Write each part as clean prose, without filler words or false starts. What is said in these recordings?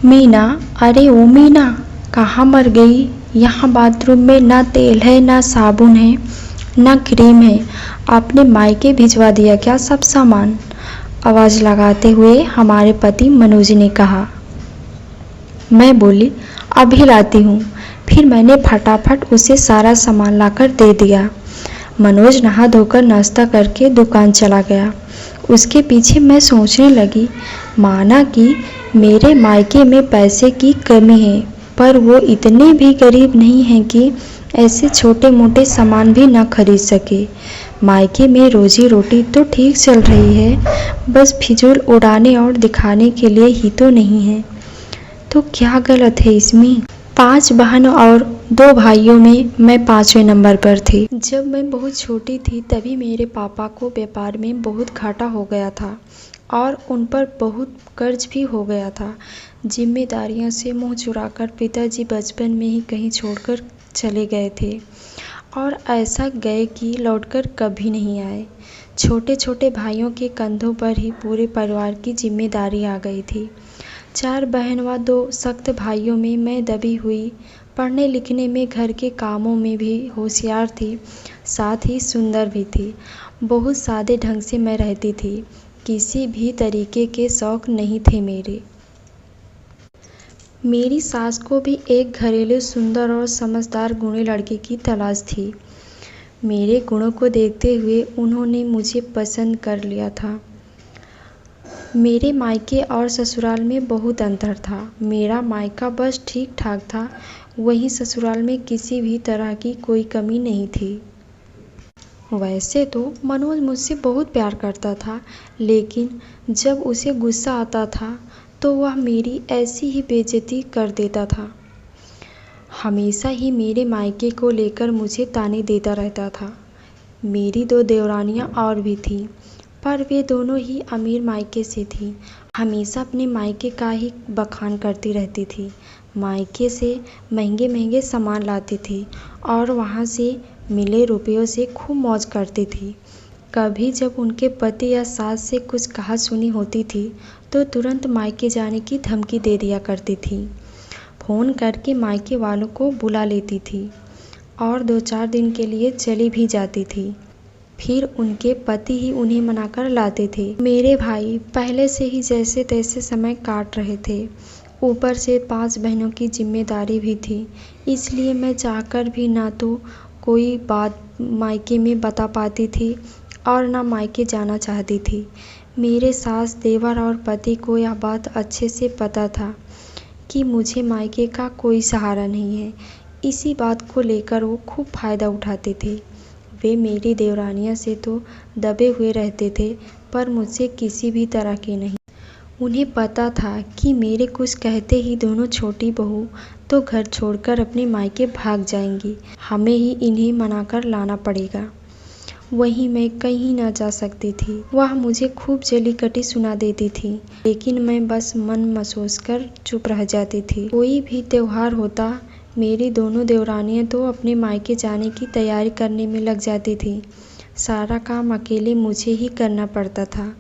मीना, अरे ओ मीना, कहाँ मर गई? यहाँ बाथरूम में ना तेल है, ना साबुन है, ना क्रीम है। आपने मायके भिजवा दिया क्या सब सामान? आवाज़ लगाते हुए हमारे पति मनोज ने कहा। मैं बोली, अभी लाती हूँ। फिर मैंने फटाफट उसे सारा सामान लाकर दे दिया। मनोज नहा धोकर नाश्ता करके दुकान चला गया। उसके पीछे मैं सोचने लगी, माना कि मेरे मायके में पैसे की कमी है, पर वो इतने भी गरीब नहीं हैं कि ऐसे छोटे मोटे सामान भी ना खरीद सके। मायके में रोजी रोटी तो ठीक चल रही है, बस फिजूल उड़ाने और दिखाने के लिए ही तो नहीं है। तो क्या गलत है इसमें? 5 बहन और 2 भाइयों में मैं 5वें नंबर पर थी। जब मैं बहुत छोटी थी तभी मेरे पापा को व्यापार में बहुत घाटा हो गया था और उन पर बहुत कर्ज भी हो गया था। जिम्मेदारियों से मुंह चुराकर पिताजी बचपन में ही कहीं छोड़कर चले गए थे और ऐसा गए कि लौटकर कभी नहीं आए। छोटे छोटे भाइयों के कंधों पर ही पूरे परिवार की जिम्मेदारी आ गई थी। 4 बहन व 2 सख्त भाइयों में मैं दबी हुई। पढ़ने लिखने में, घर के कामों में भी होशियार थी, साथ ही सुंदर भी थी। बहुत सादे ढंग से मैं रहती थी, किसी भी तरीके के शौक नहीं थे मेरे। मेरी सास को भी एक घरेलू, सुंदर और समझदार गुणी लड़की की तलाश थी। मेरे गुणों को देखते हुए उन्होंने मुझे पसंद कर लिया था। मेरे मायके और ससुराल में बहुत अंतर था। मेरा मायका बस ठीक ठाक था, वहीं ससुराल में किसी भी तरह की कोई कमी नहीं थी। वैसे तो मनोज मुझसे बहुत प्यार करता था, लेकिन जब उसे गुस्सा आता था तो वह मेरी ऐसी ही बेइज्जती कर देता था। हमेशा ही मेरे मायके को लेकर मुझे ताने देता रहता था। मेरी 2 देवरानियां और भी थीं, पर वे दोनों ही अमीर मायके से थीं। हमेशा अपने मायके का ही बखान करती रहती थी। मायके से महंगे महंगे सामान लाती थी और वहाँ से मिले रुपयों से खूब मौज करती थी। कभी जब उनके पति या सास से कुछ कहा सुनी होती थी तो तुरंत मायके जाने की धमकी दे दिया करती थी। फ़ोन करके मायके वालों को बुला लेती थी और 2-4 दिन के लिए चली भी जाती थी। फिर उनके पति ही उन्हें मनाकर लाते थे। मेरे भाई पहले से ही जैसे तैसे समय काट रहे थे, ऊपर से 5 बहनों की जिम्मेदारी भी थी, इसलिए मैं चाहकर भी ना तो कोई बात मायके में बता पाती थी और ना मायके जाना चाहती थी। मेरे सास, देवर और पति को यह बात अच्छे से पता था कि मुझे मायके का कोई सहारा नहीं है। इसी बात को लेकर वो खूब फ़ायदा उठाते थे। वे मेरी देवरानियों से तो दबे हुए रहते थे, पर मुझसे किसी भी तरह के नहीं। उन्हें पता था कि मेरे कुछ कहते ही दोनों छोटी बहू तो घर छोड़कर अपने मायके भाग जाएंगी। हमें ही इन्हें मनाकर लाना पड़ेगा। वहीं मैं कहीं ना जा सकती थी। वह मुझे खूब जली कटी सुना देती थी, लेकिन मैं बस मन मसोस कर चुप रह जाती थी। कोई भी त्योहार होता, मेरी दोनों देवरानियां तो अपने मायके जाने की तैयारी करने में लग जाती थी। सारा काम अकेले मुझे ही करना पड़ता था।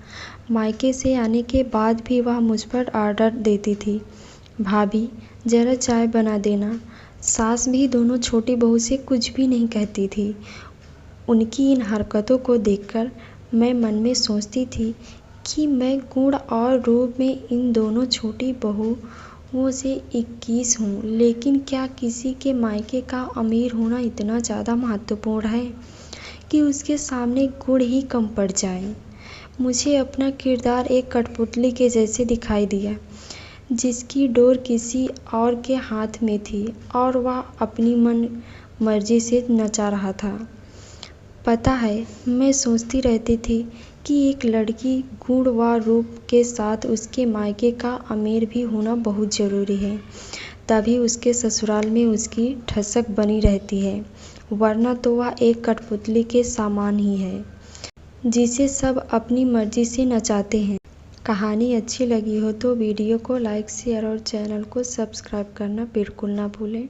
मायके से आने के बाद भी वह मुझ पर ऑर्डर देती थी, भाभी ज़रा चाय बना देना। सास भी दोनों छोटी बहू से कुछ भी नहीं कहती थी। उनकी इन हरकतों को देखकर मैं मन में सोचती थी कि मैं गुण और रूप में इन दोनों छोटी बहुओं से 21 हूँ, लेकिन क्या किसी के मायके का अमीर होना इतना ज़्यादा महत्वपूर्ण है कि उसके सामने गुण ही कम पड़ जाएं? मुझे अपना किरदार एक कठपुतली के जैसे दिखाई दिया, जिसकी डोर किसी और के हाथ में थी और वह अपनी मन मर्जी से नचा रहा था। पता है, मैं सोचती रहती थी कि एक लड़की गुण व रूप के साथ उसके मायके का अमीर भी होना बहुत ज़रूरी है, तभी उसके ससुराल में उसकी ठसक बनी रहती है, वरना तो वह एक कठपुतली के सामान ही है, जिसे सब अपनी मर्जी से नचाते हैं। कहानी अच्छी लगी हो तो वीडियो को लाइक, शेयर और चैनल को सब्सक्राइब करना बिल्कुल ना भूलें।